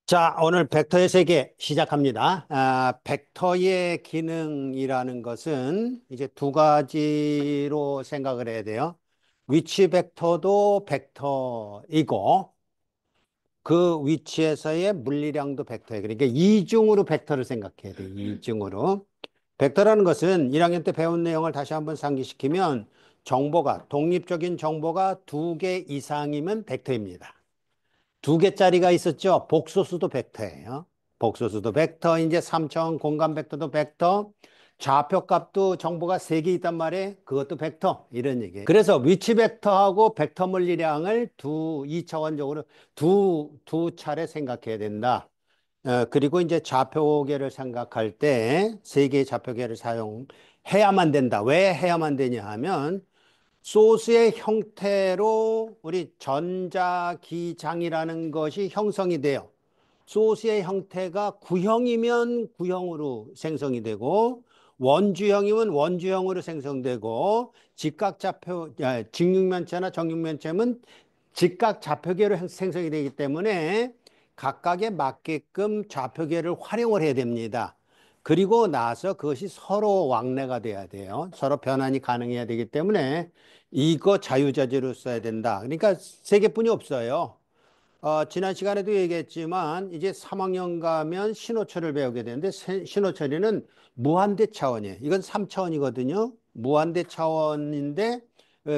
자, 오늘 벡터의 세계 시작합니다. 벡터의 기능이라는 것은 이제 두 가지로 생각을 해야 돼요. 위치 벡터도 벡터이고, 그 위치에서의 물리량도 벡터예요. 그러니까 이중으로 벡터를 생각해야 돼요. 이중으로. 벡터라는 것은 1학년 때 배운 내용을 다시 한번 상기시키면 독립적인 정보가 두 개 이상이면 벡터입니다. 두 개짜리가 있었죠. 복소수도 벡터예요. 복소수도 벡터, 이제 3차원 공간 벡터도 벡터, 좌표값도 정보가 세 개 있단 말이에요. 그것도 벡터, 이런 얘기예요. 그래서 위치 벡터하고 벡터 물리량을 2차원적으로 두 차례 생각해야 된다. 그리고 이제 좌표계를 생각할 때 세 개의 좌표계를 사용해야만 된다. 왜 해야만 되냐 하면 소스의 형태로 우리 전자기장이라는 것이 형성이 돼요. 소스의 형태가 구형이면 구형으로 생성이 되고 원주형이면 원주형으로 생성되고 직육면체나 정육면체는 직각 좌표계로 생성이 되기 때문에 각각에 맞게끔 좌표계를 활용을 해야 됩니다. 그리고 나서 그것이 서로 왕래가 돼야 돼요. 서로 변환이 가능해야 되기 때문에 이거 자유자재로 써야 된다. 그러니까 세 개뿐이 없어요. 지난 시간에도 얘기했지만 이제 3학년 가면 신호처리를 배우게 되는데 신호처리는 무한대 차원이에요. 이건 3차원이거든요. 무한대 차원인데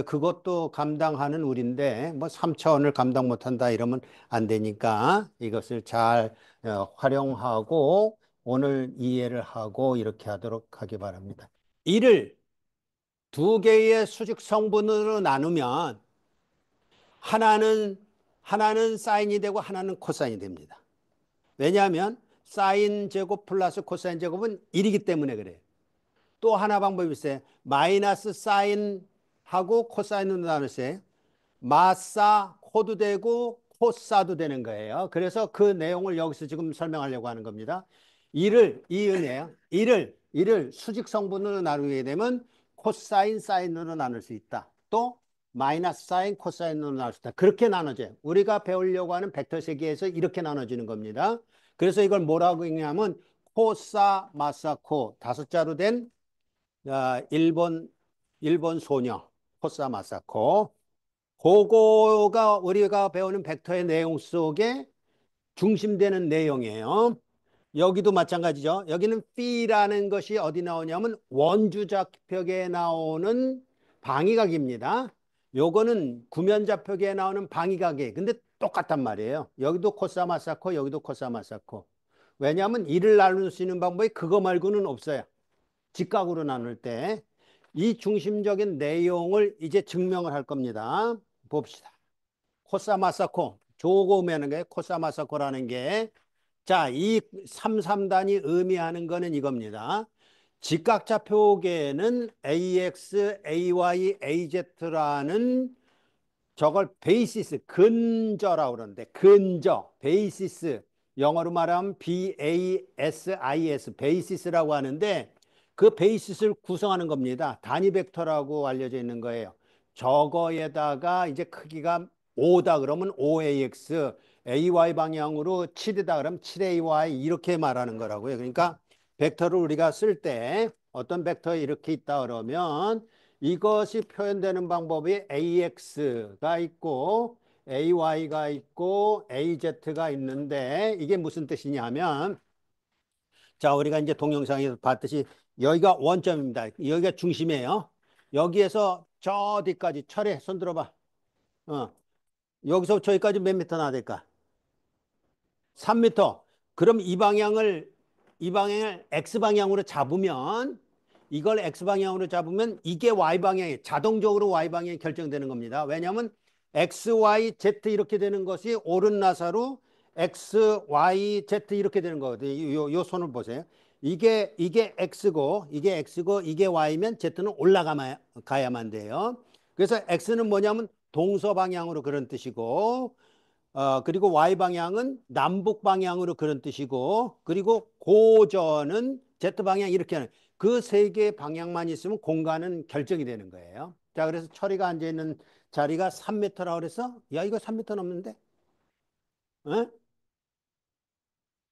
그것도 감당하는 우리인데 뭐 3차원을 감당 못한다 이러면 안 되니까 이것을 잘 활용하고 오늘 이해를 하고 이렇게 하도록 하기 바랍니다. 이를 두 개의 수직 성분으로 나누면 하나는 사인이 되고 하나는 코사인이 됩니다. 왜냐하면 사인 제곱 플러스 코사인 제곱은 1이기 때문에 그래요. 또 하나 방법이 있어요. 마이너스 사인하고 코사인으로 나눌 때 마사 코도 되고 코사도 되는 거예요. 그래서 그 내용을 여기서 지금 설명하려고 하는 겁니다. 이은이에요. 이를 수직 성분으로 나누게 되면 코사인 사인으로 나눌 수 있다. 또 마이너스 사인 코사인으로 나눌 수 있다. 그렇게 나눠져요. 우리가 배우려고 하는 벡터 세계에서 이렇게 나눠지는 겁니다. 그래서 이걸 뭐라고 읽냐면 코사 마사코 다섯 자로 된 일본 소녀 코사 마사코. 그거가 우리가 배우는 벡터의 내용 속에 중심되는 내용이에요. 여기도 마찬가지죠. 여기는 p라는 것이 어디 나오냐면 원주좌표계에 나오는 방위각입니다. 요거는 구면좌표계에 나오는 방위각이에요. 근데 똑같단 말이에요. 여기도 코사마사코, 여기도 코사마사코. 왜냐하면 이를 나눌 수 있는 방법이 그거 말고는 없어요. 직각으로 나눌 때. 이 중심적인 내용을 이제 증명을 할 겁니다. 봅시다. 코사마사코. 조고면은 게 코사마사코라는 게 자, 이 33단이 의미하는 거는 이겁니다. 직각좌표계는 AX, AY, AZ라는 저걸 베이시스, 근저라고 그러는데 근저, 베이시스 영어로 말하면 BASIS, 베이시스라고 하는데 그 베이시스를 구성하는 겁니다. 단위 벡터라고 알려져 있는 거예요. 저거에다가 이제 크기가 5다 그러면 5AX, AY 방향으로 7이다 그러면 7AY 이렇게 말하는 거라고요. 그러니까 벡터를 우리가 쓸 때 어떤 벡터 이렇게 있다 그러면 이것이 표현되는 방법이 AX가 있고 AY가 있고 AZ가 있는데 이게 무슨 뜻이냐면 자, 우리가 이제 동영상에서 봤듯이 여기가 원점입니다. 여기가 중심이에요. 여기에서 저 뒤까지 철에 손 들어봐. 어, 여기서 저기까지 몇 미터 나야 될까? 3미터. 그럼 이 방향을 X방향으로 잡으면 이걸 X방향으로 잡으면 이게 Y방향이 자동적으로 Y방향이 결정되는 겁니다. 왜냐하면 X, Y, Z 이렇게 되는 것이 오른 나사로 X, Y, Z 이렇게 되는 거거든요. 요 손을 보세요. 이게 X고 이게 Y면 Z는 올라가야만 돼요. 그래서 X는 뭐냐면 동서 방향으로 그런 뜻이고 그리고 Y 방향은 남북 방향으로 그런 뜻이고, 그리고 고전은 Z방향 이렇게 하는, 그 세 개의 방향만 있으면 공간은 결정이 되는 거예요. 자, 그래서 철이가 앉아있는 자리가 3m라고 그래서, 야, 이거 3m 넘는데? 어?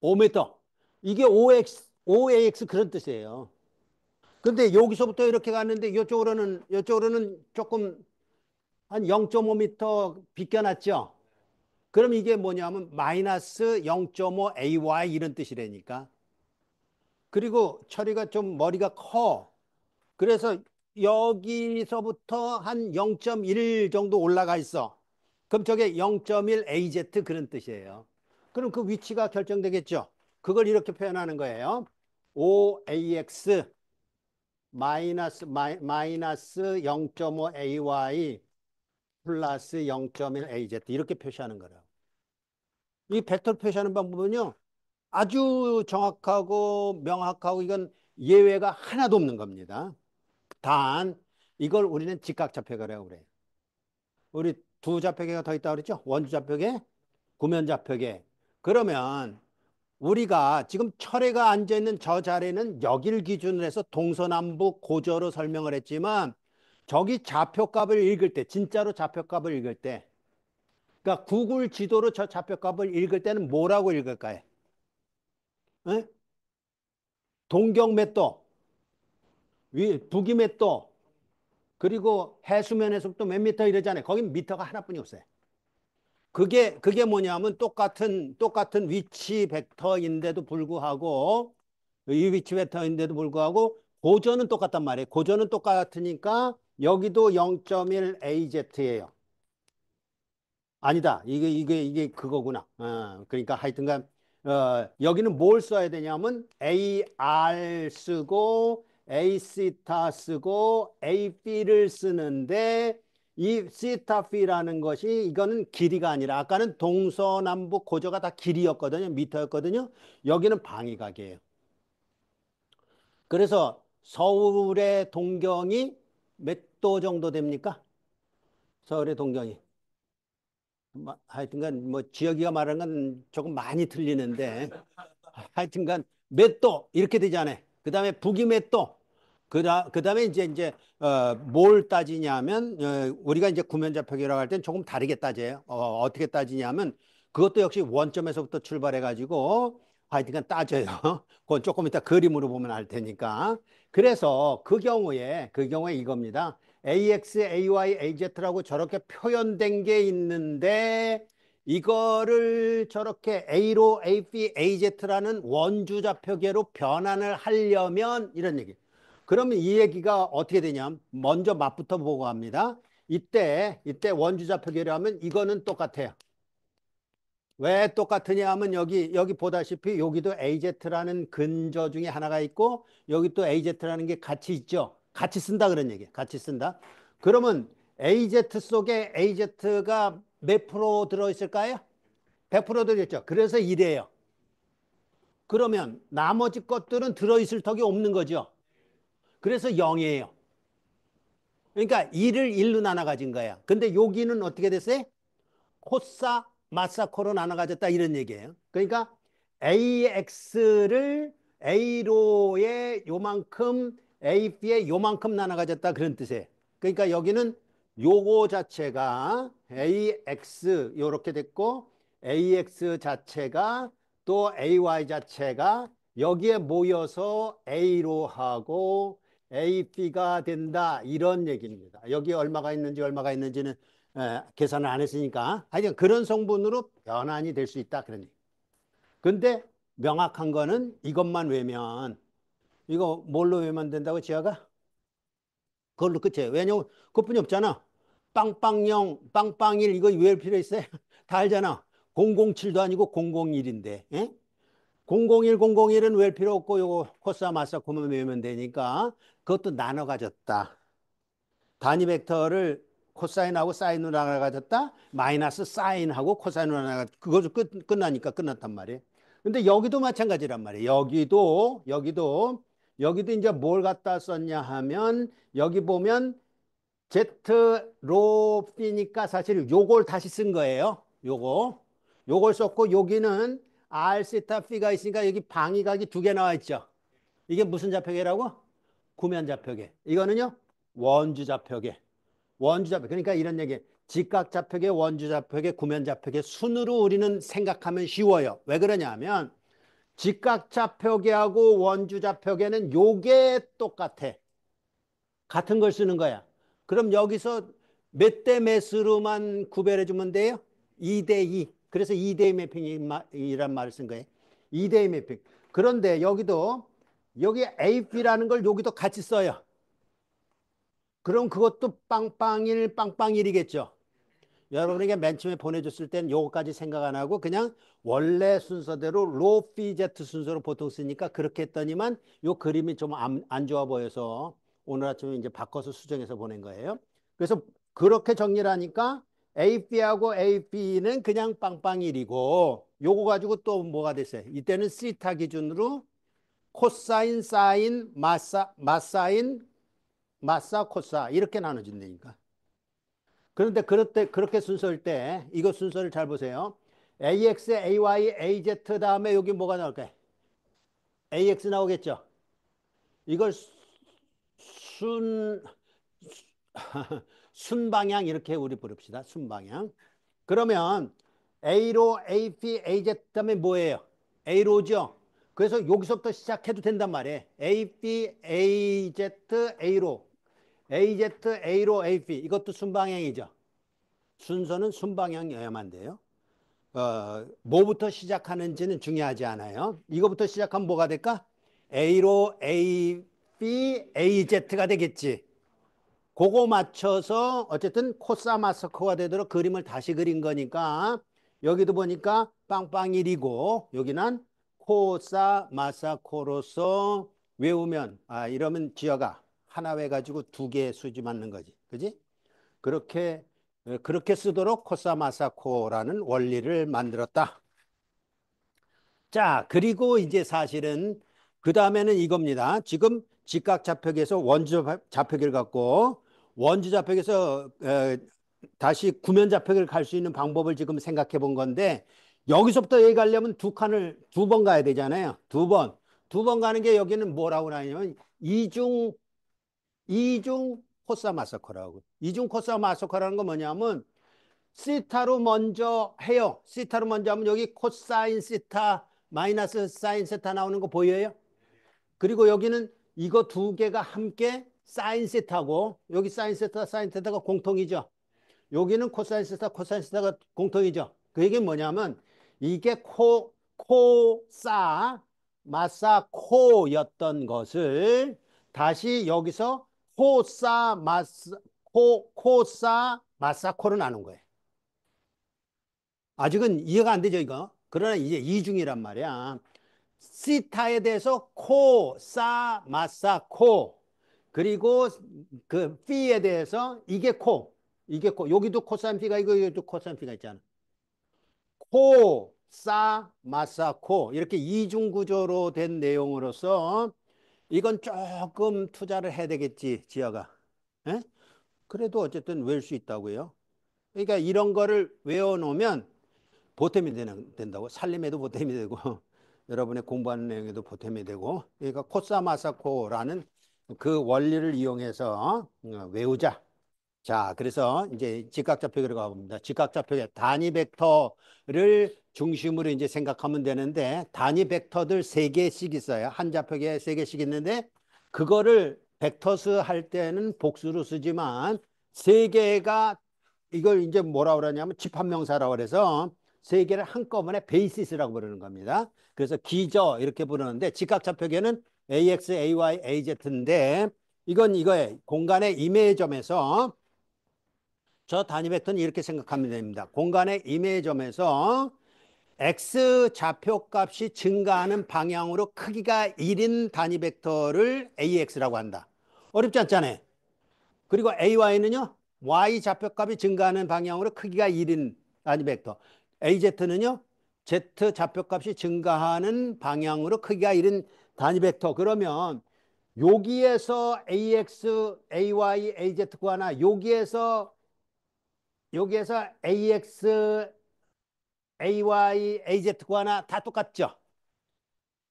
5m. 이게 OAX 그런 뜻이에요. 근데 여기서부터 이렇게 갔는데 이쪽으로는 조금 한 0.5m 비껴놨죠? 그럼 이게 뭐냐면 마이너스 0.5 AY 이런 뜻이라니까. 그리고 철이가 좀 머리가 커. 그래서 여기서부터 한 0.1 정도 올라가 있어. 그럼 저게 0.1 AZ 그런 뜻이에요. 그럼 그 위치가 결정되겠죠. 그걸 이렇게 표현하는 거예요. OAX 마이너스 0.5 AY 플러스 0.1 AZ 이렇게 표시하는 거라고. 이 벡터 표시하는 방법은요. 아주 정확하고 명확하고 이건 예외가 하나도 없는 겁니다. 단 이걸 우리는 직각좌표계라고 그래요. 우리 두 좌표계가 더 있다고 그랬죠? 원주좌표계, 구면좌표계. 그러면 우리가 지금 철애가 앉아있는 저 자리는 여기를 기준으로 해서 동서남북 고저로 설명을 했지만 저기 좌표값을 읽을 때 진짜로 좌표값을 읽을 때 그러니까 구글 지도로 저 좌표값을 읽을 때는 뭐라고 읽을까요? 에? 동경 몇 도, 북위 몇 도, 그리고 해수면에서부터 몇 미터 이러잖아요. 거긴 미터가 하나뿐이 없어요. 그게 뭐냐면 똑같은 위치 벡터인데도 불구하고 이 위치 벡터인데도 불구하고 고전은 똑같단 말이에요. 고전은 똑같으니까 여기도 0.1 AZ예요. 아니다. 이게 그거구나. 그러니까 하여튼간, 여기는 뭘 써야 되냐면, AR 쓰고, A시타 쓰고, AB를 쓰는데, 이 시타 B라는 것이, 이거는 길이가 아니라, 아까는 동서남북 고저가 다 길이였거든요. 미터였거든요. 여기는 방위각이에요. 그래서 서울의 동경이 몇 도 정도 됩니까? 서울의 동경이. 하여튼간 뭐 지역이가 말하는 건 조금 많이 틀리는데 하여튼간 몇 도 이렇게 되잖아요. 그다음에 북이 몇 도. 그다음에 이제 뭘 따지냐면 우리가 이제 구면좌표기라고 할 땐 조금 다르게 따져요. 어떻게 따지냐면 그것도 역시 원점에서부터 출발해 가지고 하여튼간 따져요. 그건 조금 이따 그림으로 보면 알 테니까. 그래서 그 경우에 이겁니다. AX, AY, AZ라고 저렇게 표현된 게 있는데 이거를 저렇게 A로 AB, AZ라는 원주좌표계로 변환을 하려면 이런 얘기. 그러면 이 얘기가 어떻게 되냐면 먼저 맛부터 보고 합니다. 이때 원주좌표계로 하면 이거는 똑같아요. 왜 똑같으냐 하면 여기 보다시피 여기도 AZ라는 근저 중에 하나가 있고 여기 또 AZ라는 게 같이 있죠. 같이 쓴다 그런 얘기예요. 같이 쓴다. 그러면 AZ 속에 AZ가 몇 프로 들어있을까요? 100% 들어있죠. 그래서 이래요. 그러면 나머지 것들은 들어있을 턱이 없는 거죠. 그래서 0이에요. 그러니까 2를 1로 나눠 가진 거야. 근데 여기는 어떻게 됐어요? 코사 마사코로 나눠 가졌다 이런 얘기예요. 그러니까 AX를 A로의 요만큼 AB의 요만큼 나눠 가졌다 그런 뜻이에요. 그러니까 여기는 요거 자체가 AX 요렇게 됐고 AX 자체가 또 AY 자체가 여기에 모여서 A로 하고 AB가 된다 이런 얘기입니다. 여기 얼마가 있는지는 계산을 안 했으니까 하여튼 그런 성분으로 변환이 될 수 있다 그런 얘기. 근데 명확한 거는 이것만 외면 이거 뭘로 외면 된다고 지아가? 그걸로 끝이에요. 왜냐면 그것뿐이 없잖아. 빵빵0, 빵빵1 이거 외울 필요 있어요? 다 알잖아. 007도 아니고 001인데. 001, 001은 외울 필요 없고 요거 코사 마사 고만 외우면 되니까 그것도 나눠 가졌다. 단위 벡터를 코사인하고 사인으로 나눠가졌다. 마이너스 사인하고 코사인으로 나눠가 그것도 끝나니까 끝났단 말이에요. 근데 여기도 마찬가지란 말이에요. 여기도 이제 뭘 갖다 썼냐 하면 여기 보면 Z 로 B니까 사실 요걸 다시 쓴 거예요. 요걸 썼고 여기는 R 시타 B가 있으니까 여기 방위각이 두 개 나와 있죠. 이게 무슨 좌표계라고? 구면좌표계. 이거는요 원주좌표계. 원주좌표. 그러니까 이런 얘기. 직각좌표계, 원주좌표계, 구면좌표계 순으로 우리는 생각하면 쉬워요. 왜 그러냐면 직각좌표계하고 원주좌표계는 요게 똑같아. 같은 걸 쓰는 거야. 그럼 여기서 몇 대 몇으로만 구별해 주면 돼요? 2대 2. 그래서 2대2 매핑이란 말을 쓴 거예요. 2대2 매핑. 그런데 여기도 여기 AP라는 걸 여기도 같이 써요. 그럼 그것도 빵빵일 빵빵일이겠죠. 여러분에게 맨 처음에 보내줬을 땐 요거까지 생각 안 하고 그냥 원래 순서대로 로피제트 순서로 보통 쓰니까 그렇게 했더니만 요 그림이 좀 안 좋아 보여서 오늘 아침에 이제 바꿔서 수정해서 보낸 거예요. 그래서 그렇게 정리를 하니까 AP하고 AP는 그냥 빵빵일이고 요거 가지고 또 뭐가 됐어요? 이때는 시타 기준으로 코사인, 사인, 마사인, 마사, 코사 이렇게 나눠진다니까. 그런데 그럴 때 그렇게 순서일 때 이거 순서를 잘 보세요. AX, AY, AZ 다음에 여기 뭐가 나올까요? AX 나오겠죠. 이걸 순 순방향 이렇게 우리 부릅시다. 순방향. 그러면 A로 AP, AZ 다음에 뭐예요? A로죠. 그래서 여기서부터 시작해도 된단 말이에요. AP, AZ, A로. AZ, A로, AP. 이것도 순방향이죠. 순서는 순방향이어야만 돼요. 뭐부터 시작하는지는 중요하지 않아요. 이거부터 시작하면 뭐가 될까? A로 A, B, AZ가 되겠지. 그거 맞춰서 어쨌든 코사마스코가 되도록 그림을 다시 그린 거니까 여기도 보니까 빵빵일이고 여기는 코사마사코로서 외우면 이러면 지어가 하나 외가지고 두 개의 수지 맞는 거지. 그지? 그렇게 그렇게 쓰도록 코사마사코라는 원리를 만들었다. 자, 그리고 이제 사실은 그 다음에는 이겁니다. 지금 직각좌표계에서 원주좌표계를 갖고 원주좌표계에서 다시 구면좌표계를 갈 수 있는 방법을 지금 생각해 본 건데 여기서부터 여기 가려면 두 칸을 두 번 가야 되잖아요. 두 번. 두 번 가는 게 여기는 뭐라고 나냐면 이중 코사 마서커라고. 이중 코사 마서커라는 건 뭐냐면 시타로 먼저 해요. 시타로 먼저 하면 여기 코사인 시타 마이너스 사인 세타 나오는 거 보여요? 그리고 여기는 이거 두 개가 함께 사인 세타고 여기 사인 세타 사인 세타가 공통이죠. 여기는 코사인 세타 코사인 세타가 공통이죠. 그 얘기는 뭐냐면 이게 코사 마사 코였던 것을 다시 여기서 코사 마사 코사 마사 코로 나눈 거예요. 아직은 이해가 안 되죠, 이거. 그러나 이제 이중이란 말이야. 시타에 대해서 코, 사, 마사, 코. 그리고 그 피에 대해서 이게 코. 이게 코. 여기도 코사인 피가 있고 여기도 코사인 피가 있잖아. 코, 사, 마사, 코. 이렇게 이중 구조로 된 내용으로서 이건 조금 투자를 해야 되겠지, 지아가. 에? 그래도 어쨌든 외울 수 있다고요. 그러니까 이런 거를 외워놓으면 보탬이 된다고. 살림에도 보탬이 되고 여러분의 공부하는 내용에도 보탬이 되고 그러니까 코사마사코라는 그 원리를 이용해서 외우자. 자, 그래서 이제 직각좌표계로 가봅니다. 직각좌표계 단위 벡터를 중심으로 이제 생각하면 되는데 단위 벡터들 세 개씩 있어요. 한 좌표계에 세 개씩 있는데 그거를 벡터스 할 때는 복수로 쓰지만 세 개가 이걸 이제 뭐라 그러냐면 집합명사라고 그래서 세 개를 한꺼번에 베이시스라고 부르는 겁니다. 그래서 기저 이렇게 부르는데 직각좌표계는 AX, AY, AZ인데 이건 이거에 공간의 임의점에서 저 단위 벡터는 이렇게 생각하면 됩니다. 공간의 임의점에서 x 좌표값이 증가하는 방향으로 크기가 1인 단위 벡터를 AX라고 한다. 어렵지 않잖아요. 그리고 AY는요. y 좌표값이 증가하는 방향으로 크기가 1인 단위 벡터. AZ는요. Z 좌표값이 증가하는 방향으로 크기가 1인 단위 벡터. 그러면 여기에서 AX, AY, AZ 구하나 여기에서 AX, AY, AZ 구하나 다 똑같죠.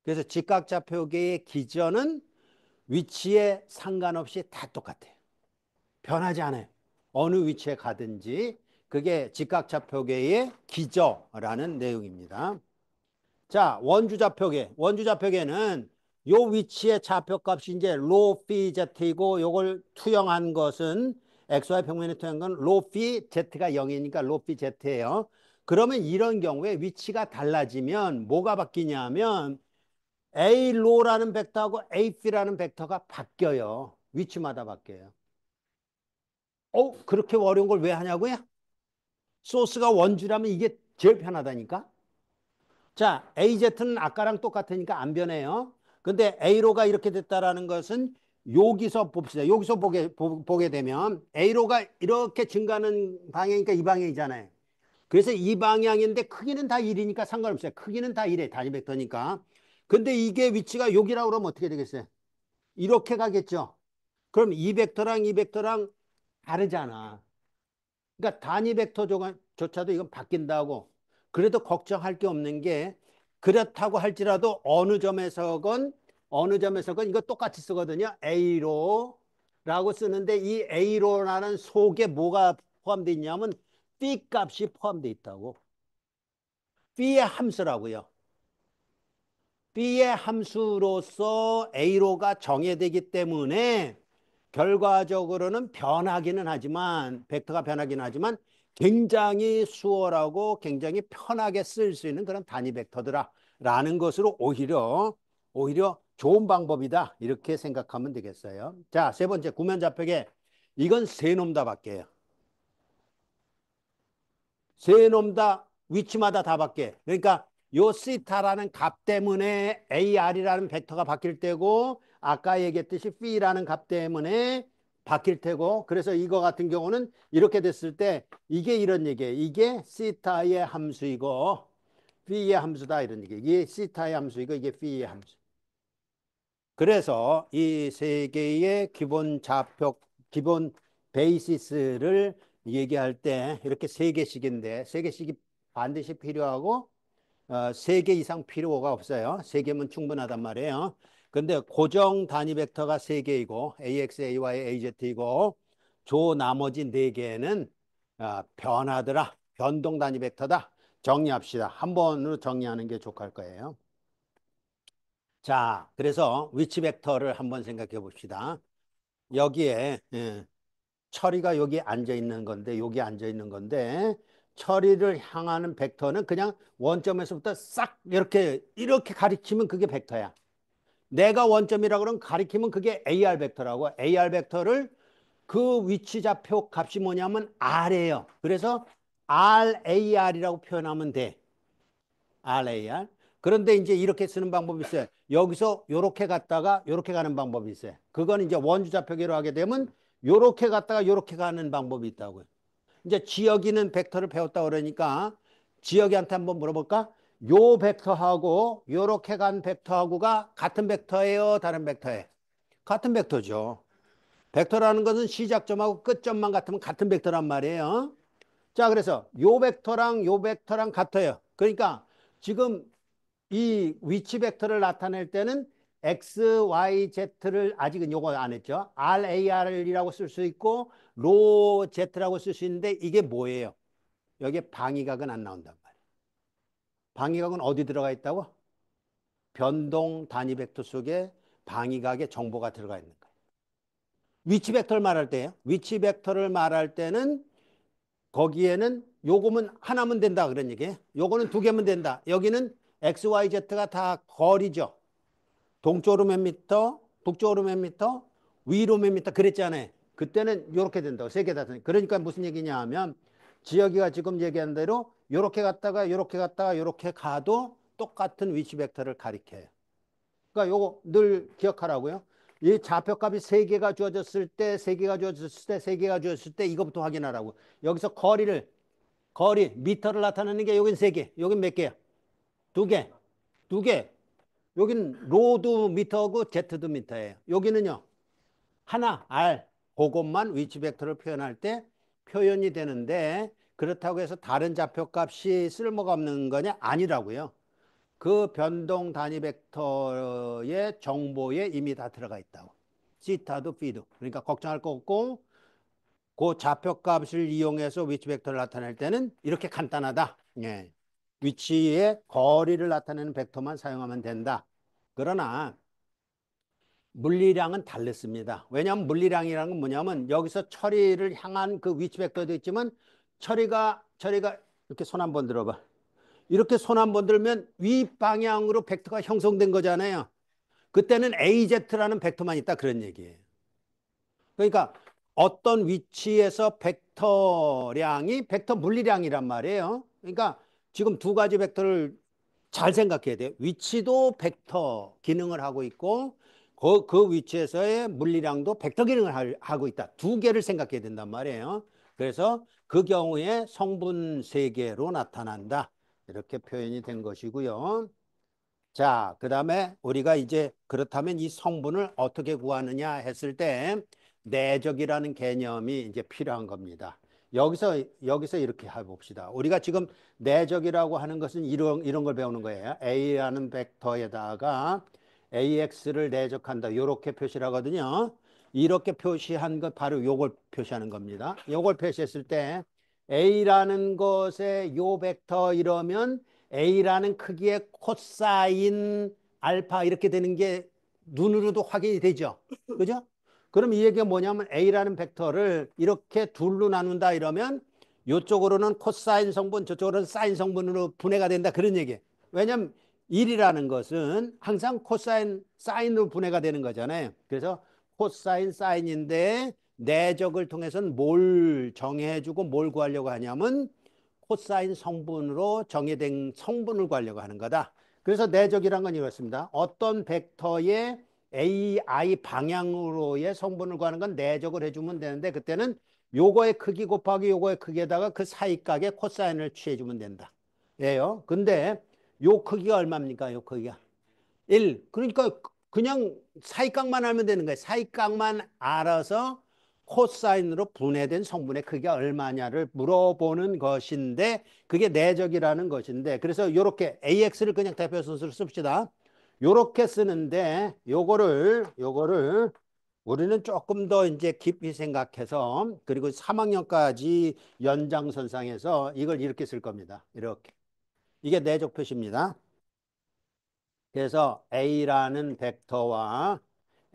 그래서 직각좌표계의 기전은 위치에 상관없이 다 똑같아요. 변하지 않아요. 어느 위치에 가든지 그게 직각좌표계의 기저라는 내용입니다. 자, 원주 좌표계는 요 위치의 좌표값이 이제 로 phi z이고 요걸 투영한 것은 xy 평면에 투영한 건 로 phi z가 0이니까 로 phi z예요. 그러면 이런 경우에 위치가 달라지면 뭐가 바뀌냐면 a 로라는 벡터하고 a phi라는 벡터가 바뀌어요. 위치마다 바뀌어요. 그렇게 어려운 걸 왜 하냐고요? 소스가 원주라면 이게 제일 편하다니까. 자, AZ는 아까랑 똑같으니까 안 변해요. 근데 A로가 이렇게 됐다라는 것은 여기서 봅시다. 여기서 보게 되면 A로가 이렇게 증가하는 방향이니까 이 방향이잖아요. 그래서 이 방향인데 크기는 다 1이니까 상관없어요. 크기는 다 1에 단위 벡터니까. 근데 이게 위치가 여기라고 그러면 어떻게 되겠어요? 이렇게 가겠죠. 그럼 이 벡터랑 이 벡터랑 다르잖아. 그러니까 단위 벡터조차도 이건 바뀐다고. 그래도 걱정할 게 없는 게 그렇다고 할지라도 어느 점에서건 이거 똑같이 쓰거든요. A로라고 쓰는데 이 A로라는 속에 뭐가 포함되어 있냐면 phi 값이 포함되어 있다고. phi의 함수라고요. B의 함수로서 A로가 정해되기 때문에 결과적으로는 벡터가 변하기는 하지만 굉장히 수월하고 굉장히 편하게 쓸 수 있는 그런 단위 벡터더라라는 것으로 오히려 좋은 방법이다. 이렇게 생각하면 되겠어요. 자, 세 번째 구면 좌표계. 이건 세 놈 다 바뀌어요. 세 놈 다 위치마다 다 바뀌어. 그러니까 요 시타라는 값 때문에 AR이라는 벡터가 바뀔 때고 아까 얘기했듯이 P라는 값 때문에 바뀔 테고 그래서 이거 같은 경우는 이렇게 됐을 때 이게 이런 얘기예요. 이게 시타의 함수이고 P의 함수다 이런 얘기예요. 이게 시타의 함수이고 이게 P의 함수. 그래서 이 세 개의 기본 베이시스를 얘기할 때 이렇게 세 개씩인데 세 개씩이 반드시 필요하고 세 개 이상 필요가 없어요. 세 개면 충분하단 말이에요. 근데 고정 단위 벡터가 세 개이고 AX, AY, AZ이고 조 나머지 네 개는 변하더라. 변동 단위 벡터다. 정리합시다. 한 번으로 정리하는 게 좋을 거예요. 자, 그래서 위치 벡터를 한번 생각해 봅시다. 여기에 처리가 여기 앉아 있는 건데 여기 앉아 있는 건데 처리를 향하는 벡터는 그냥 원점에서부터 싹 이렇게 가리키면 그게 벡터야. 내가 원점이라고 그러면 가리키면 그게 AR 벡터라고. AR 벡터를 그 위치 좌표 값이 뭐냐면 R이에요. 그래서 RAR이라고 표현하면 돼. RAR. 그런데 이제 이렇게 쓰는 방법이 있어요. 여기서 요렇게 갔다가 요렇게 가는 방법이 있어요. 그건 이제 원주 좌표계로 하게 되면 요렇게 갔다가 요렇게 가는 방법이 있다고요. 이제 지역이는 벡터를 배웠다 그러니까 지역이한테 한번 물어볼까? 요 벡터하고 요렇게 간 벡터하고가 같은 벡터예요? 다른 벡터예요? 같은 벡터죠. 벡터라는 것은 시작점하고 끝점만 같으면 같은 벡터란 말이에요. 자, 그래서 요 벡터랑 같아요. 그러니까 지금 이 위치 벡터를 나타낼 때는 X, Y, Z를 아직은 요거 안 했죠. RAR이라고 쓸 수 있고 로 Z라고 쓸 수 있는데 이게 뭐예요? 여기에 방위각은 안 나온단 말이에요. 방위각은 어디 들어가 있다고? 변동 단위 벡터 속에 방위각의 정보가 들어가 있는 거예요. 위치 벡터를 말할 때요. 위치 벡터를 말할 때는 거기에는 요거면 하나면 된다 그런 얘기예요. 요거는 두 개면 된다. 여기는 X, Y, Z가 다 거리죠. 동쪽으로 몇 미터, 북쪽으로 몇 미터, 위로 몇 미터 그랬잖아요. 그때는 이렇게 된다고 세 개 다. 그러니까 무슨 얘기냐 하면 지역이가 지금 얘기한 대로 이렇게 갔다가 이렇게 갔다가 이렇게 가도 똑같은 위치 벡터를 가리켜요. 그러니까 요거 늘 기억하라고요. 이 좌표값이 세 개가 주어졌을 때, 세 개가 주어졌을 때, 세 개가 주어졌을 때 이것부터 확인하라고. 여기서 미터를 나타내는 게 여긴 세 개, 여긴 몇 개야? 두 개, 두 개. 여긴 로도 미터고 제트도 미터예요. 여기는요. 하나 R 그것만 위치 벡터를 표현할 때 표현이 되는데 그렇다고 해서 다른 좌표값이 쓸모가 없는 거냐? 아니라고요. 그 변동 단위 벡터의 정보에 이미 다 들어가 있다고. 시타도 B도. 그러니까 걱정할 거 없고 그 좌표값을 이용해서 위치 벡터를 나타낼 때는 이렇게 간단하다. 예. 위치의 거리를 나타내는 벡터만 사용하면 된다. 그러나 물리량은 다르습니다. 왜냐하면 물리량이라는 건 뭐냐면 여기서 처리를 향한 그 위치 벡터도 있지만 처리가 이렇게 손 한번 들어봐. 이렇게 손 한번 들면 위 방향으로 벡터가 형성된 거잖아요. 그때는 AZ라는 벡터만 있다 그런 얘기예요. 그러니까 어떤 위치에서 벡터량이 벡터 물리량이란 말이에요. 그러니까 지금 두 가지 벡터를 잘 생각해야 돼요. 위치도 벡터 기능을 하고 있고 그 위치에서의 물리량도 벡터 기능을 하고 있다. 두 개를 생각해야 된단 말이에요. 그래서 그 경우에 성분 세 개로 나타난다. 이렇게 표현이 된 것이고요. 자, 그다음에 우리가 이제 그렇다면 이 성분을 어떻게 구하느냐 했을 때 내적이라는 개념이 이제 필요한 겁니다. 여기서 이렇게 해봅시다. 우리가 지금 내적이라고 하는 것은 이런 걸 배우는 거예요. A라는 벡터에다가 AX를 내적한다. 이렇게 표시를 하거든요. 이렇게 표시한 것 바로 요걸 표시하는 겁니다. 요걸 표시했을 때 A라는 것에 요 벡터 이러면 A라는 크기의 코사인 알파 이렇게 되는 게 눈으로도 확인이 되죠. 그죠? 그럼 이 얘기가 뭐냐면 A라는 벡터를 이렇게 둘로 나눈다 이러면 이쪽으로는 코사인 성분, 저쪽으로는 사인 성분으로 분해가 된다 그런 얘기예요. 왜냐면 1이라는 것은 항상 코사인, 사인으로 분해가 되는 거잖아요. 그래서 코사인, 사인인데 내적을 통해서는 뭘 정해주고 뭘 구하려고 하냐면 코사인 성분으로 정의된 성분을 구하려고 하는 거다. 그래서 내적이란 건 이렇습니다. 어떤 벡터의 AI 방향으로의 성분을 구하는 건 내적을 해주면 되는데 그때는 요거의 크기 곱하기 요거의 크기에다가 그 사이각의 코사인을 취해주면 된다. 예요. 근데 요 크기가 얼마입니까? 요 크기가 1. 그러니까 그냥 사이각만 알면 되는 거예요. 사이각만 알아서 코사인으로 분해된 성분의 크기가 얼마냐를 물어보는 것인데 그게 내적이라는 것인데 그래서 이렇게 AX를 그냥 대표 순서로 씁시다. 요렇게 쓰는데 요거를 우리는 조금 더 이제 깊이 생각해서 그리고 3학년까지 연장선상에서 이걸 이렇게 쓸 겁니다. 이렇게. 이게 내적 표시입니다. 그래서 A라는 벡터와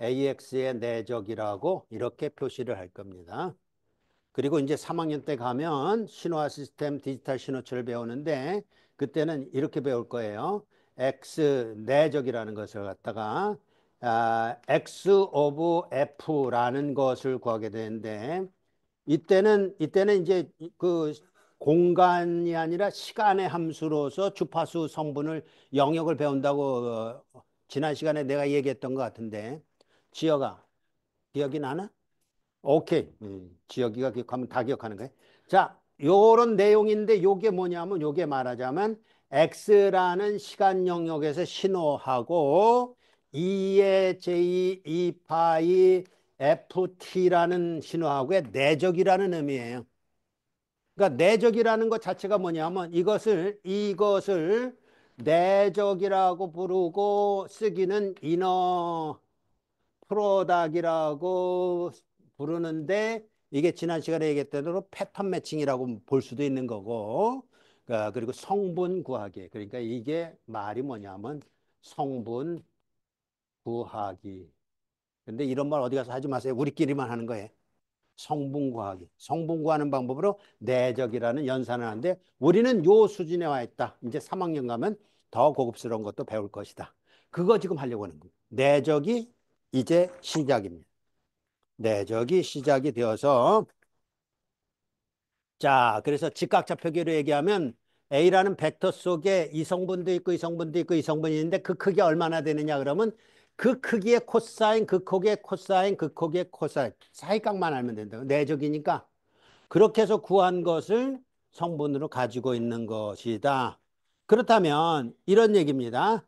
AX의 내적이라고 이렇게 표시를 할 겁니다. 그리고 이제 3학년 때 가면 신호화 시스템 디지털 신호체를 배우는데 그때는 이렇게 배울 거예요. X 내적이라는 것을 갖다가 X 오브 F라는 것을 구하게 되는데 이때는 이제 그 공간이 아니라 시간의 함수로서 주파수 성분을 영역을 배운다고 지난 시간에 내가 얘기했던 것 같은데 지혁아 기억이 나나? 오케이. 지혁이가 기억하면 다 기억하는 거예요. 자, 요런 내용인데 요게 뭐냐면 요게 말하자면 X라는 시간 영역에서 신호하고 2의 J, 2파이, FT라는 신호하고의 내적이라는 의미예요. 그러니까 내적이라는 것 자체가 뭐냐면 이것을 내적이라고 부르고 쓰기는 이너 프로덕이라고 부르는데 이게 지난 시간에 얘기했던 대로 패턴 매칭이라고 볼 수도 있는 거고 그리고 성분 구하기 그러니까 이게 말이 뭐냐면 성분 구하기 근데 이런 말 어디 가서 하지 마세요. 우리끼리만 하는 거예요. 성분 구하기. 성분 구하는 방법으로 내적이라는 연산을 하는데 우리는 요 수준에 와 있다. 이제 3학년 가면 더 고급스러운 것도 배울 것이다. 그거 지금 하려고 하는 거예요. 내적이 이제 시작입니다. 내적이 시작이 되어서 자, 그래서 직각좌표계로 얘기하면 A라는 벡터 속에 이 성분도 있고 이 성분도 있고 이 성분이 있는데 그 크기가 얼마나 되느냐 그러면 그 크기의 코사인, 그 크기의 코사인, 그 크기의 코사인 사이각만 알면 된다. 내적이니까 그렇게 해서 구한 것을 성분으로 가지고 있는 것이다. 그렇다면 이런 얘기입니다.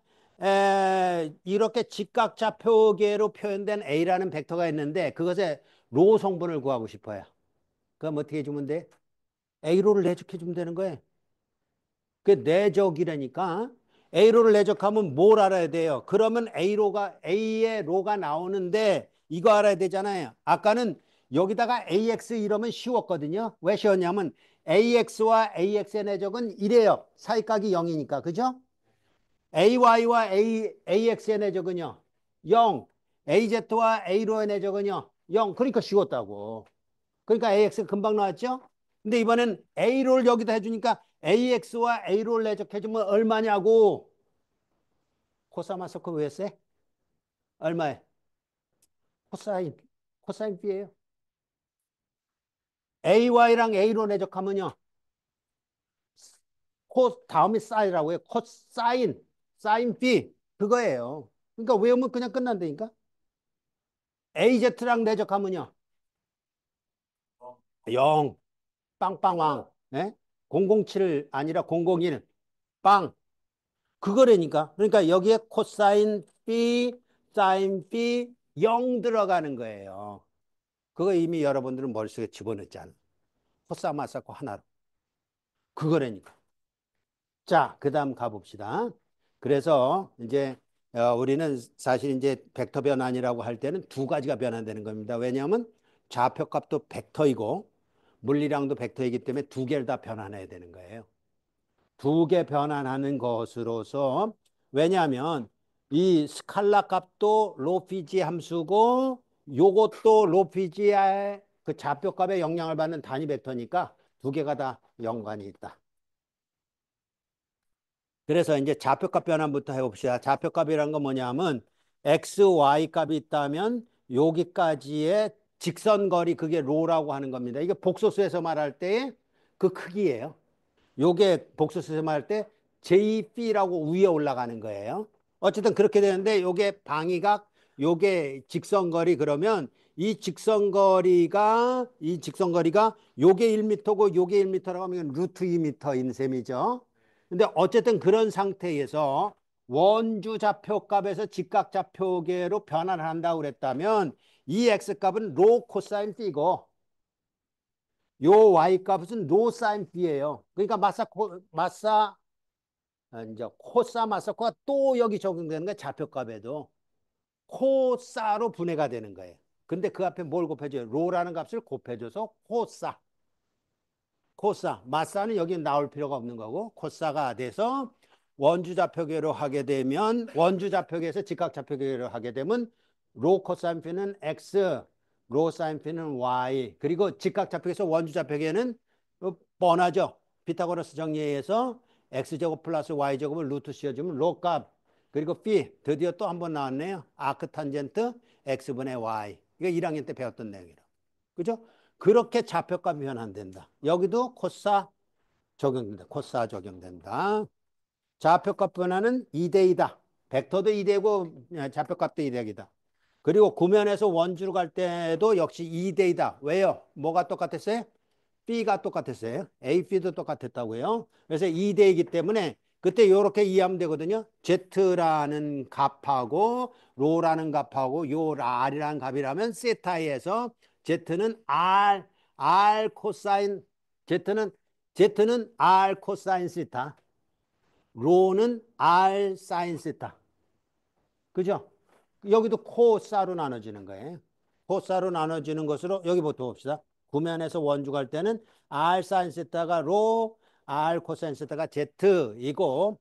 이렇게 직각좌표계로 표현된 A라는 벡터가 있는데 그것의 로 성분을 구하고 싶어요. 그럼 어떻게 해주면 돼? A로를 내적해 주면 되는 거예요. 그 내적이라니까 A로를 내적하면 뭘 알아야 돼요? 그러면 A의 로가 나오는데 이거 알아야 되잖아요. 아까는 여기다가 AX 이러면 쉬웠거든요. 왜 쉬웠냐면 AX와 AX의 내적은 1이에요. 사이각이 0이니까. 그죠? AY와 AX의 내적은요. 0. AZ와 A로의 내적은요. 0. 그러니까 쉬웠다고. 그러니까 AX가 금방 나왔죠? 근데 이번엔 A롤 여기다 해주니까 AX와 A롤 내적해주면 얼마냐고. 코사마서크 왜 세? 얼마에? 코사인. 코사인 B예요. AY랑 A로 내적하면요. 다음에 사이라고 해요. 코사인. 사인 B. 그거예요. 그러니까 외우면 그냥 끝난다니까? AZ랑 내적하면요. 0. 빵빵왕. 예? 007 아니라 001. 빵. 그거라니까. 그러니까 여기에 코사인 B, 사인 B 0 들어가는 거예요. 그거 이미 여러분들은 머릿속에 집어넣잖아. 코사마사코 하나로. 그거라니까. 자, 그 다음 가봅시다. 그래서 이제 우리는 사실 이제 벡터 변환이라고 할 때는 두 가지가 변환되는 겁니다. 왜냐하면 좌표값도 벡터이고 물리량도 벡터이기 때문에 두 개를 다 변환해야 되는 거예요. 두 개 변환하는 것으로서 왜냐하면 이 스칼라 값도 로피지 함수고 요것도 로피지의 그 좌표값에 영향을 받는 단위 벡터니까 두 개가 다 연관이 있다. 그래서 이제 좌표값 변환부터 해봅시다. 좌표값이란 건 뭐냐면 x, y 값이 있다면 여기까지의 직선거리 그게 로라고 하는 겁니다. 이게 복소수에서 말할 때 그 크기예요. 요게 복소수에서 말할 때 JB라고 위에 올라가는 거예요. 어쨌든 그렇게 되는데 요게 방위각, 요게 직선거리 그러면 이 직선거리가 요게 1m고 요게 1m라고 하면 루트 2m인 셈이죠. 근데 어쨌든 그런 상태에서 원주 좌표값에서 직각 좌표계로 변환을 한다고 그랬다면 이 x값은 로 코사인 B고 요 y값은 로 사인 B예요. 그러니까 이제 코사 마사코가 또 여기 적용되는 거예요. 좌표값에도 코사로 분해가 되는 거예요. 근데 그 앞에 뭘 곱해줘요? 로라는 값을 곱해줘서 코사. 마사는 여기 나올 필요가 없는 거고 코사가 돼서 원주 좌표계에서 직각 좌표계로 하게 되면 로 코사인 P는 X, 로 사인 P는 Y. 그리고 직각 좌표계에서 원주 좌표계는 뻔하죠. 피타고라스 정리에서 X제곱 플러스 Y제곱을 루트 씌워주면 로 값. 그리고 B 드디어 또 한 번 나왔네요. 아크 탄젠트 X분의 Y. 이거 1학년 때 배웠던 내용이라. 그죠? 그렇게 좌표값이 변환된다. 여기도 코사 적용된다. 코사 적용된다. 좌표값 변화는 2대2다. 벡터도 2대고 좌표값도 2대2다. 그리고 구면에서 원주로 갈 때도 역시 2대2다. 왜요? 뭐가 똑같았어요? B가 똑같았어요. AB도 똑같았다고요. 그래서 2대이기 때문에 그때 이렇게 이해하면 되거든요. Z라는 값하고 로라는 값하고 요 R이라는 값이라면 세타에서 Z는 R 코사인 Z는 Z는 R 코사인 세타, 로는 R 사인 세타. 그죠? 여기도 코사로 나눠지는 거예요. 코사로 나눠지는 것으로 여기부터 봅시다. 구면에서 원주 갈 때는 R 사인 세타가 로, R 코사인 세타가 Z이고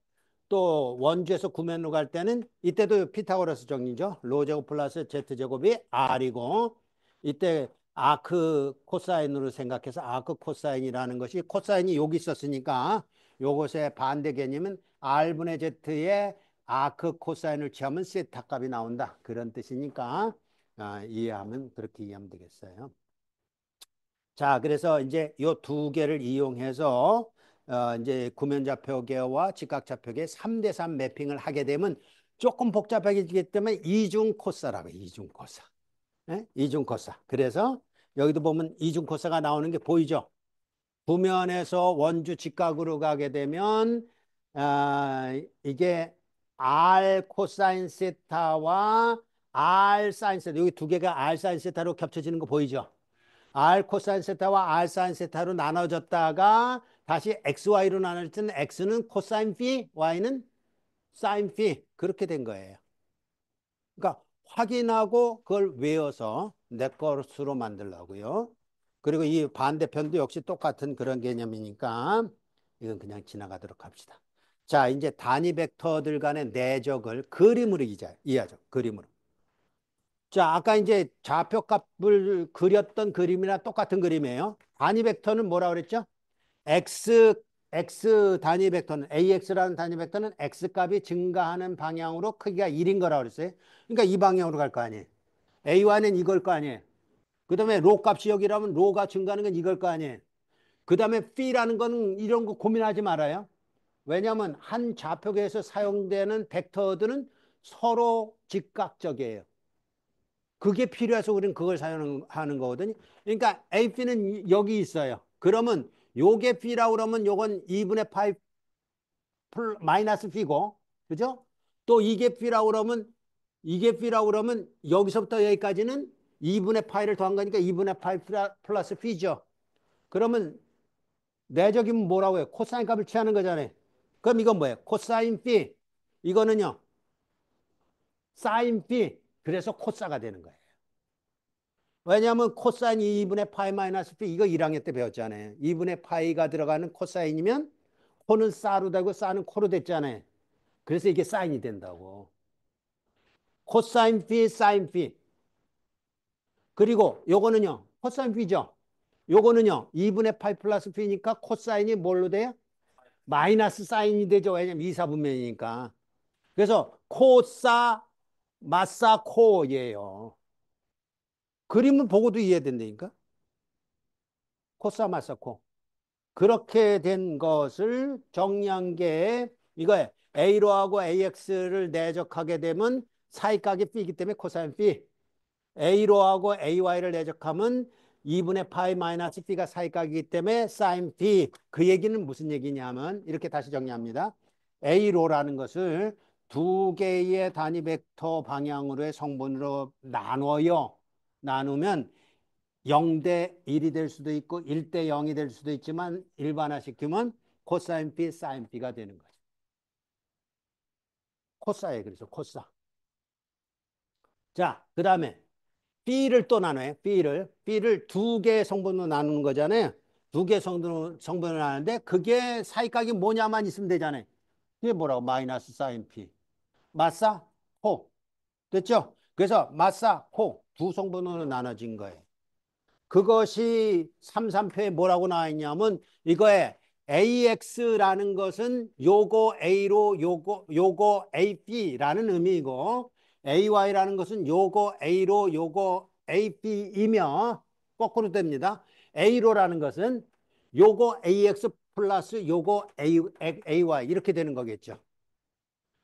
또 원주에서 구면으로 갈 때는 이때도 피타고라스 정리죠. 로 제곱 플러스 Z 제곱이 R이고 이때 아크 코사인으로 생각해서 아크 코사인이라는 것이 코사인이 여기 있었으니까 요것의 반대 개념은 R분의 Z의 아크 코사인을 취하면 세타 값이 나온다. 그런 뜻이니까 이해하면 그렇게 이해하면 되겠어요. 자, 그래서 이제 요 두 개를 이용해서 이제 구면좌표계와 직각좌표계 3대3 매핑을 하게 되면 조금 복잡하게 때문에 이중코사라고 이중코사. 예? 이중코사. 그래서 여기도 보면 이중코사가 나오는 게 보이죠? 부면에서 원주 직각으로 가게 되면 이게 R 코사인 세타와 R 사인 세타 여기 두 개가 R 사인 세타로 겹쳐지는 거 보이죠? R 코사인 세타와 R 사인 세타로 나눠졌다가 다시 XY로 나눠질 때는 X는 코사인 B, Y는 사인 B 그렇게 된 거예요. 그러니까 확인하고 그걸 외워서 내 것으로 만들라고요. 그리고 이 반대편도 역시 똑같은 그런 개념이니까 이건 그냥 지나가도록 합시다. 자, 이제 단위 벡터들 간의 내적을 그림으로 이해하죠. 그림으로. 자, 아까 이제 좌표값을 그렸던 그림이랑 똑같은 그림이에요. 단위 벡터는 뭐라 그랬죠? x 단위 벡터는 AX라는 단위 벡터는 X 값이 증가하는 방향으로 크기가 1인 거라고 그랬어요. 그러니까 이 방향으로 갈 거 아니에요. AY는 이걸 거 아니에요. 그 다음에 로 값이 여기라면 로가 증가하는 건 이걸 거 아니에요. 그 다음에 p라는 거는 이런 거 고민하지 말아요. 왜냐하면 한 좌표계에서 사용되는 벡터들은 서로 직각적이에요. 그게 필요해서 우리는 그걸 사용하는 거거든요. 그러니까 AP는 여기 있어요. 그러면 요게 P라고 그러면 요건 2분의 파이 마이너스 P고, 그죠? 또 이게 P라고 그러면 여기서부터 여기까지는 2분의 파이를 더한 거니까 2분의 파이 플러스 P죠. 그러면 내적이면 뭐라고 해요? 코사인 값을 취하는 거잖아요. 그럼 이건 뭐예요? 코사인 P. 이거는요, 사인 P. 그래서 코사가 되는 거예요. 왜냐하면 코사인 2분의 파이 마이너스 P 이거 1학년 때 배웠잖아요. 2분의 파이가 들어가는 코사인이면 코는 사로 되고 사는 코로 됐잖아요. 그래서 이게 사인이 된다고. 코사인 P, 사인 P. 그리고 요거는요. 코사인 P죠. 요거는요. 2분의 파이 플러스 P니까 코사인이 뭘로 돼요? 마이너스 사인이 되죠. 왜냐면 이사분면이니까. 그래서 코사 마사 코예요. 그림을 보고도 이해된다니까. 코사 마사 코. 그렇게 된 것을 정리한 게 이거예요. A로하고 AX를 내적하게 되면 사이각이 B이기 때문에 코사인 B. A로하고 AY를 내적하면 2분의 파이 마이너스 B가 사이각이기 때문에 사인 B. 그 얘기는 무슨 얘기냐면 이렇게 다시 정리합니다. A로라는 것을 두 개의 단위 벡터 방향으로의 성분으로 나눠요. 나누면 0대 1이 될 수도 있고 1대 0이 될 수도 있지만 일반화시키면 코사인 B, 사인 B가 되는 거죠. 코사에 그래서 코사. 자, 그 다음에 B를 또 나눠요. B를 두 개의 성분으로 나누는 거잖아요. 두 개의 성분으로 나누는데 그게 사이각이 뭐냐만 있으면 되잖아요. 그게 뭐라고? 마이너스 사인 P. 마사, 코. 됐죠? 그래서 마사, 코 두 성분으로 나눠진 거예요. 그것이 3,3표에 뭐라고 나와 있냐면 이거에 AX라는 것은 요거 A로 요거 AB라는 의미이고 AY라는 것은 요거 A로 요거 AB이며 거꾸로 됩니다. A로라는 것은 요거 AX 플러스 요거 AY 이렇게 되는 거겠죠.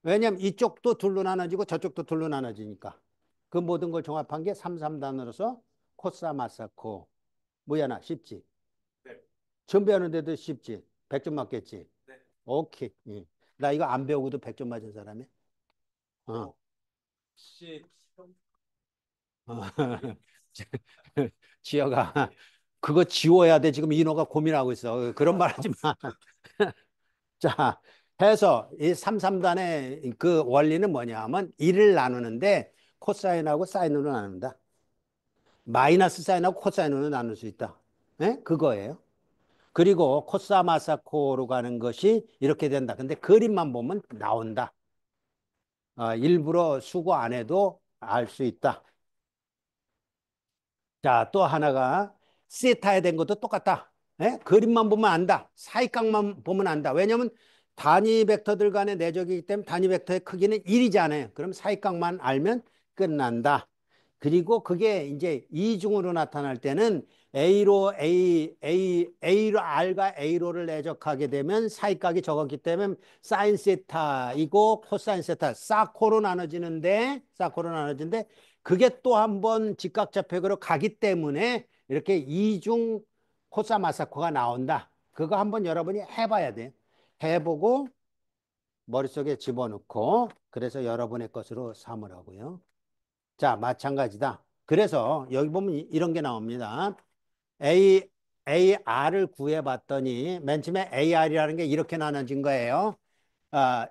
왜냐하면 이쪽도 둘로 나눠지고 저쪽도 둘로 나눠지니까. 그 모든 걸 종합한 게 3,3단으로서 코사 마사코. 뭐야나 쉽지. 네. 처음 배우는데도 쉽지. 100점 맞겠지. 네. 오케이. 예. 나 이거 안 배우고도 100점 맞은 사람이. 어. 혹시 시험 어. 지혁아, 그거 지워야 돼. 지금 인호가 고민하고 있어. 그런 말 하지 마. 자, 해서 이 3,3단의 그 원리는 뭐냐 하면 1을 나누는데 코사인하고 사인으로 나눈다. 마이너스 사인하고 코사인으로 나눌 수 있다. 예? 그거예요. 그리고 코사 마사코로 가는 것이 이렇게 된다. 근데 그림만 보면 나온다. 일부러 수고 안 해도 알 수 있다. 자, 또 하나가 세타에 된 것도 똑같다. 예? 그림만 보면 안다. 사이각만 보면 안다. 왜냐하면 단위 벡터들 간의 내적이기 때문에 단위 벡터의 크기는 1이잖아요. 그럼 사이각만 알면 끝난다. 그리고 그게 이제 이중으로 나타날 때는 A로 R과 A로를 내적하게 되면 사이각이 적었기 때문에 사인 세타이고 코사인 세타, 사코로 나눠지는데 그게 또 한 번 직각좌표계로 가기 때문에 이렇게 이중 코사 마사코가 나온다. 그거 한번 여러분이 해봐야 돼. 해보고 머릿속에 집어넣고 그래서 여러분의 것으로 삼으라고요. 자, 마찬가지다. 그래서 여기 보면 이런 게 나옵니다. A, AR을 구해봤더니 맨 처음에 AR이라는 게 이렇게 나눠진 거예요.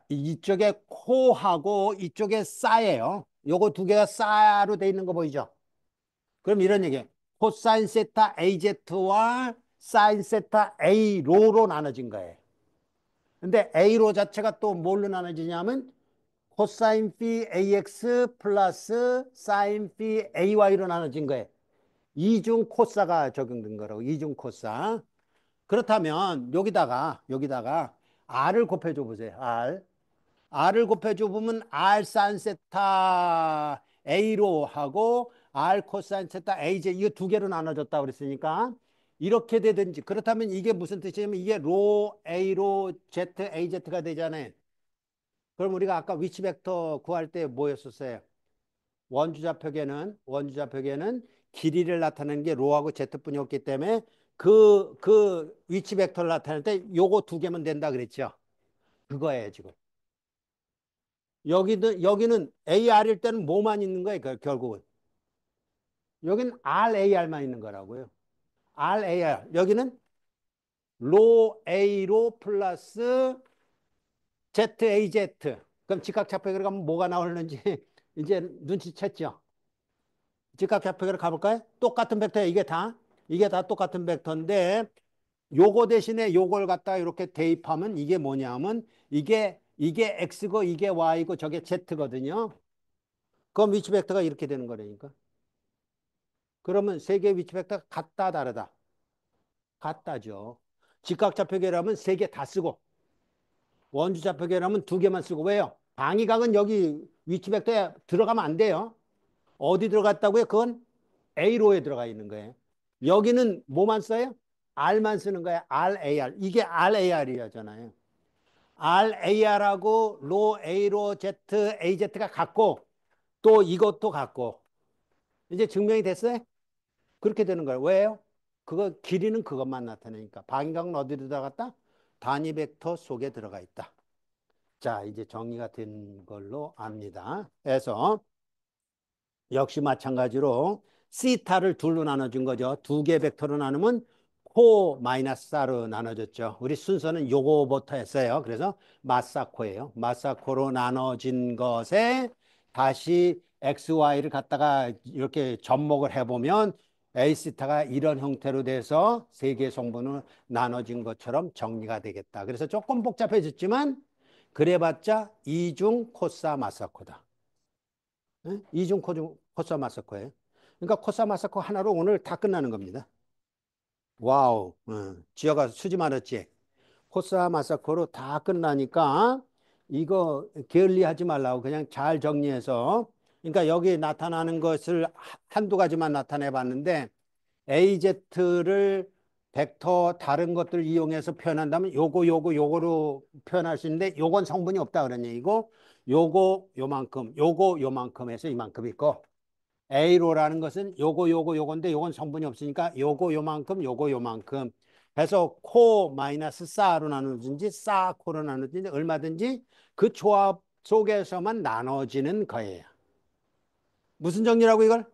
이쪽에 코하고 이쪽에 싸예요. 요거 두 개가 싸로 돼 있는 거 보이죠? 그럼 이런 얘기예요. 코사인 세타 AZ와 사인 세타 A로로 나눠진 거예요. 근데 A로 자체가 또 뭘로 나눠지냐면 코사인 phi AX 플러스 사인 phi AY로 나눠진 거예요. 이중 코사가 적용된 거라고. 이중 코사. 그렇다면 여기다가 R을 곱해줘 보세요. R을 곱해줘 보면 R 사인 세타 A로 하고 R 코사인 세타 AJ 이거 두 개로 나눠졌다 그랬으니까 이렇게 되든지 그렇다면 이게 무슨 뜻이냐면 이게 로 A로 Z AZ가 되잖아요. 그럼 우리가 아까 위치 벡터 구할 때 뭐였었어요? 원주좌표계는 길이를 나타내는 게 로하고 Z뿐이었기 때문에 그 위치 벡터를 나타낼 때 요거 두 개면 된다 그랬죠. 그거예요, 지금. 여기는 AR일 때는 뭐만 있는 거예요, 결국은. 여기는 RAR만 있는 거라고요. RAR. 여기는 로 A로 플러스 ZAZ. 그럼 직각좌표계로 가면 뭐가 나오는지 이제 눈치챘죠? 직각좌표계로 가볼까요? 똑같은 벡터예요, 이게 다 똑같은 벡터인데 요거 대신에 요걸 갖다 이렇게 대입하면 이게 뭐냐면 이게 X고 이게 Y고 저게 Z거든요. 그럼 위치 벡터가 이렇게 되는 거라니까. 그러면 세 개의 위치 벡터가 같다, 다르다? 같다죠. 직각좌표계라면 세 개 다 쓰고 원주좌표계라면 두 개만 쓰고 왜요? 방위각은 여기 위치 벡터에 들어가면 안 돼요. 어디 들어갔다고요? 그건 A로에 들어가 있는 거예요. 여기는 뭐만 써요? R만 쓰는 거예요. RAR. 이게 RAR이잖아요. RAR하고 로 A로 Z, AZ가 같고 또 이것도 같고 이제 증명이 됐어요? 그렇게 되는 거예요. 왜요? 그거 길이는 그것만 나타내니까. 방향은 어디로 들어갔다? 단위 벡터 속에 들어가 있다. 자, 이제 정리가 된 걸로 압니다. 그래서 역시 마찬가지로 시타를 둘로 나눠준 거죠. 두 개 벡터로 나누면 코 마이너스 4로 나눠졌죠. 우리 순서는 요거부터 했어요. 그래서 마사코예요. 마사코로 나눠진 것에 다시 XY를 갖다가 이렇게 접목을 해보면 A 시타가 이런 형태로 돼서 세 개의 성분으로 나눠진 것처럼 정리가 되겠다. 그래서 조금 복잡해졌지만 그래봤자 이중 코사 마사코다. 예? 이중 코사 마사코예요. 그러니까 코사 마사코 하나로 오늘 다 끝나는 겁니다. 와우, 지어가 수지 많았지. 코사 마사코로 다 끝나니까 이거 게을리하지 말라고 그냥 잘 정리해서 그러니까 여기 나타나는 것을 한두 가지만 나타내 봤는데 AZ를 벡터 다른 것들 이용해서 표현한다면 요거로 표현할 수 있는데 요건 성분이 없다 그런 얘기고 요거 요만큼 요거 요만큼 해서 이만큼 있고 A로라는 것은 요건데 요건 성분이 없으니까 요거 요만큼 해서 코 마이너스 싸로 나누든지 싸 코로 나누든지 얼마든지 그 조합 속에서만 나눠지는 거예요. 무슨 정리라고 이걸?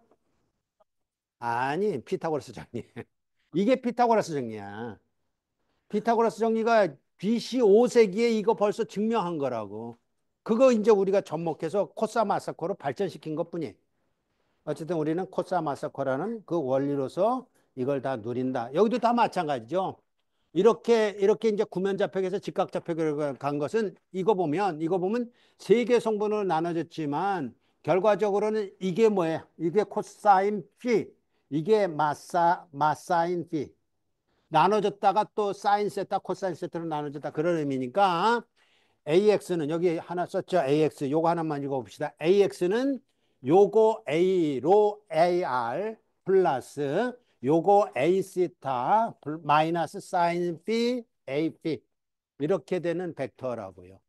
아니, 피타고라스 정리. 이게 피타고라스 정리야. 피타고라스 정리가 BC 5세기에 이거 벌써 증명한 거라고. 그거 이제 우리가 접목해서 코사 마사코로 발전시킨 것뿐이에요. 어쨌든 우리는 코사 마사코라는 그 원리로서 이걸 다 누린다. 여기도 다 마찬가지죠. 이렇게 이제 구면좌표에서 직각좌표로 간 것은 이거 보면 세 개 성분으로 나눠졌지만 결과적으로는 이게 뭐예요? 이게 코사인 피, 이게 마사인 피. 나눠졌다가 또 사인 세타, 코사인 세타로 나눠졌다. 그런 의미니까 AX는 여기 하나 썼죠. AX 요거 하나만 읽어봅시다. AX는 요거 A로 AR 플러스 요거 A 시타 마이너스 사인 phi A phi 이렇게 되는 벡터라고요.